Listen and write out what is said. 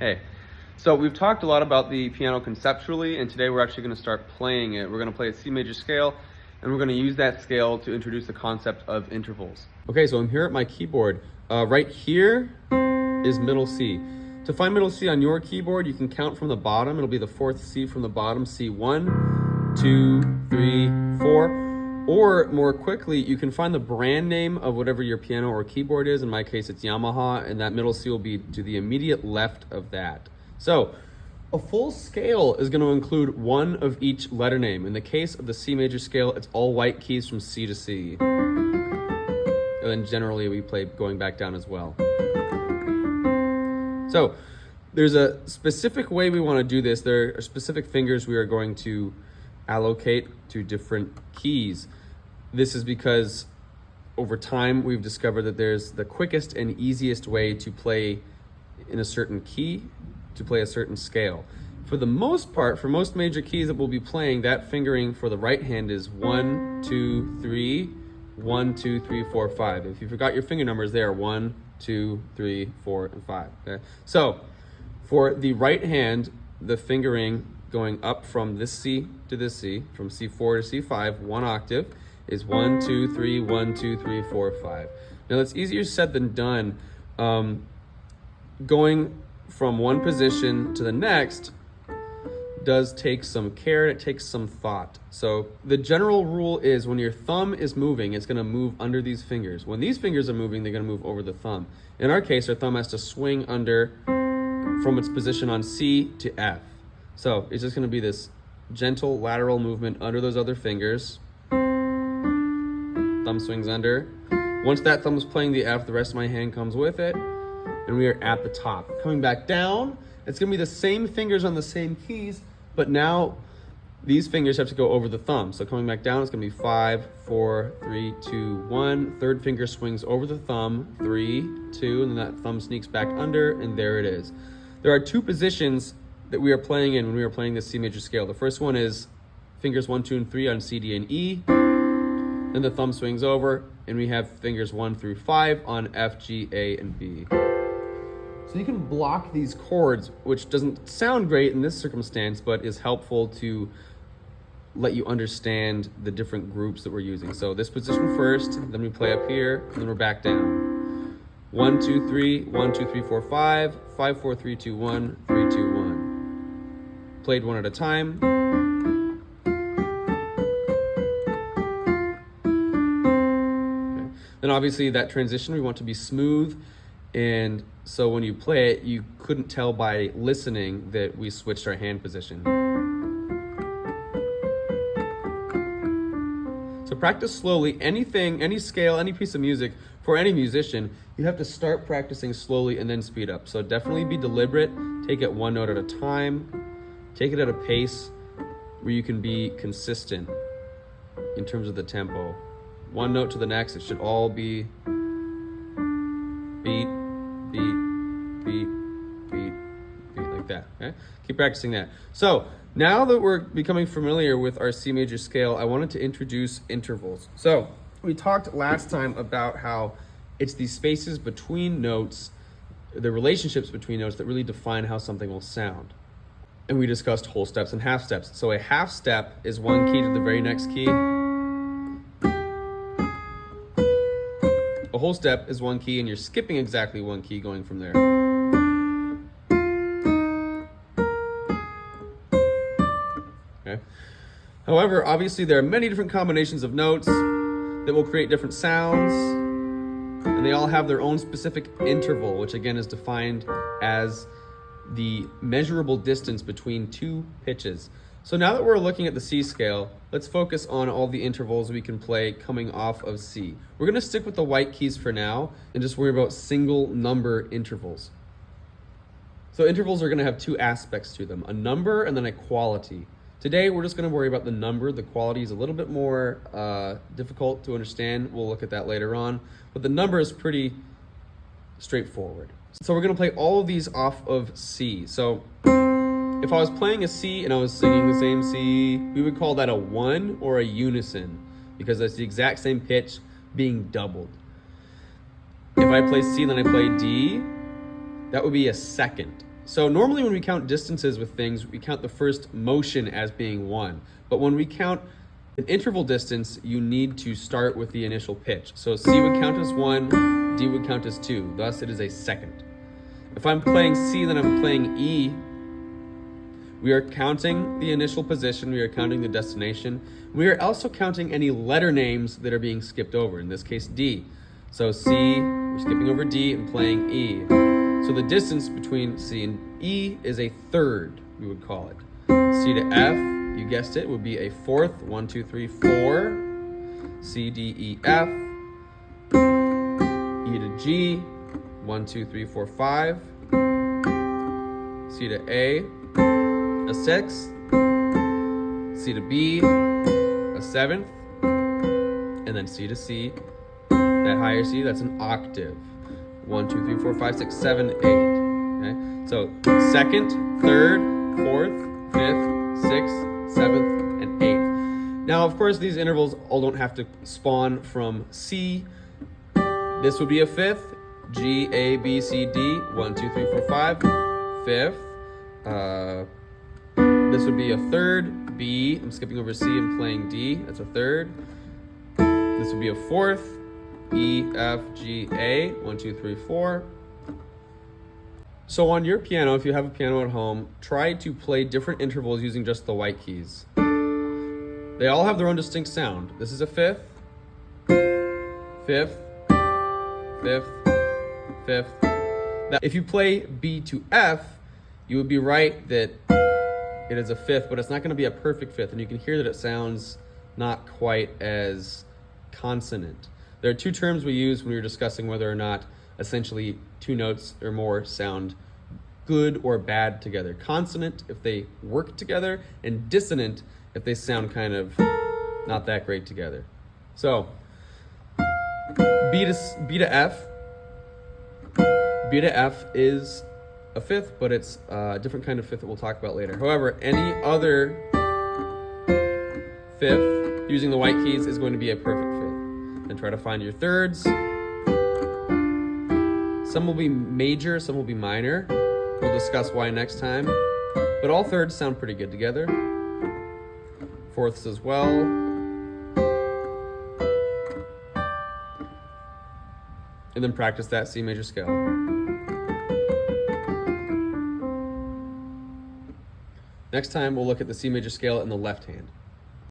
Hey, so we've talked a lot about the piano conceptually, and today we're actually going to start playing it. We're going to play a C major scale, and we're going to use that scale to introduce the concept of intervals. Okay, so I'm here at my keyboard. Right here is middle C. To find middle C on your keyboard, you can count from the bottom. It'll be the fourth C from the bottom, C1, 2, 3, 4. Or more quickly, you can find the brand name of whatever your piano or keyboard is. In my case, it's Yamaha, and that middle C will be to the immediate left of that. So a full scale is going to include one of each letter name. In the case of the C major scale, it's all white keys from C to C. And then generally we play going back down as well. So there's a specific way we want to do this. There are specific fingers we are going to allocate to different keys. This is because over time we've discovered that there's the quickest and easiest way to play in a certain key, to play a certain scale. For the most part, for most major keys that we'll be playing, that fingering for the right hand is 1, 2, 3, 1, 2, 3, 4, 5. If you forgot your finger numbers, they are 1, 2, 3, 4, and 5. Okay? So for the right hand, the fingering going up from this C to this C, from C4 to C5, one octave, is 1, 2, 3, 1, 2, 3, 4, 5. Now that's easier said than done. Going from one position to the next does take some care, and it takes some thought. So the general rule is when your thumb is moving, it's gonna move under these fingers. When these fingers are moving, they're gonna move over the thumb. In our case, our thumb has to swing under from its position on C to F. So it's just going to be this gentle lateral movement under those other fingers. Thumb swings under. Once that thumb's playing the F, the rest of my hand comes with it, and we are at the top. Coming back down, it's going to be the same fingers on the same keys, but now these fingers have to go over the thumb. So coming back down, it's going to be 5, 4, 3, 2, 1. Third finger swings over the thumb, 3, 2, and then that thumb sneaks back under, and there it is. There are two positions that we are playing in when we are playing this C major scale. The first one is fingers 1, 2, and 3 on C, D, and E. Then the thumb swings over, and we have fingers 1 through 5 on F, G, A, and B. So you can block these chords, which doesn't sound great in this circumstance, but is helpful to let you understand the different groups that we're using. So this position first, then we play up here, and then we're back down. 1, 2, 3, 1, 2, 3, 4, 5, 5, 4, 3, 2, 1, 3, 2, 1. Played one at a time. Okay. Then obviously that transition we want to be smooth, and so when you play it, you couldn't tell by listening that we switched our hand position. So practice slowly. Anything, any scale, any piece of music, for any musician, you have to start practicing slowly and then speed up. So definitely be deliberate, take it one note at a time. Take it at a pace where you can be consistent in terms of the tempo. One note to the next, it should all be beat, beat, beat, beat, beat, like that, okay? Keep practicing that. So now that we're becoming familiar with our C major scale, I wanted to introduce intervals. So we talked last time about how it's these spaces between notes, the relationships between notes that really define how something will sound. And we discussed whole steps and half steps. So a half step is one key to the very next key. A whole step is one key, and you're skipping exactly one key going from there. Okay. However, obviously there are many different combinations of notes that will create different sounds, and they all have their own specific interval, which again is defined as the measurable distance between two pitches. So now that we're looking at the C scale, let's focus on all the intervals we can play coming off of C. We're going to stick with the white keys for now and just worry about single number intervals. So intervals are going to have two aspects to them, a number and then a quality. Today we're just going to worry about the number. The quality is a little bit more difficult to understand. We'll look at that later on, but the number is pretty straightforward. So we're going to play all of these off of C. So if I was playing a C and I was singing the same C, we would call that a one or a unison because that's the exact same pitch being doubled. If I play C and then I play D, that would be a second. So normally when we count distances with things, we count the first motion as being 1. But when we count an interval distance, you need to start with the initial pitch. So C would count as 1, D would count as 2. Thus it is a second. If I'm playing C, then I'm playing E. We are counting the initial position, we are counting the destination. We are also counting any letter names that are being skipped over, in this case D. So C, we're skipping over D and playing E. So the distance between C and E is a third, we would call it. C to F, you guessed it, would be a fourth. 1, 2, 3, 4. C, D, E, F. E to G, 1, 2, 3, 4, 5. C to A, a sixth. C to B, a seventh. And then C to C, that higher C, that's an octave. 1, 2, 3, 4, 5, 6, 7, 8. Okay? So second, third, fourth, fifth, sixth, seventh, and eighth. Now, of course, these intervals all don't have to spawn from C. This would be a fifth. G, A, B, C, D. 1, 2, 3, 4, 5. Fifth. This would be a third. B. I'm skipping over C and playing D. That's a third. This would be a fourth. E, F, G, A, 1, 2, 3, 4. So on your piano, if you have a piano at home, try to play different intervals using just the white keys. They all have their own distinct sound. This is a fifth, fifth, fifth, fifth. If you play B to F, you would be right that it is a fifth, but it's not going to be a perfect fifth, and you can hear that it sounds not quite as consonant. There are two terms we use when we're discussing whether or not essentially two notes or more sound good or bad together. Consonant if they work together, and dissonant if they sound kind of not that great together. So B to F. B to F is a fifth, but it's a different kind of fifth that we'll talk about later. However, any other fifth using the white keys is going to be a perfect fifth. And try to find your thirds. Some will be major, some will be minor. We'll discuss why next time. But all thirds sound pretty good together. Fourths as well. And then practice that C major scale. Next time we'll look at the C major scale in the left hand.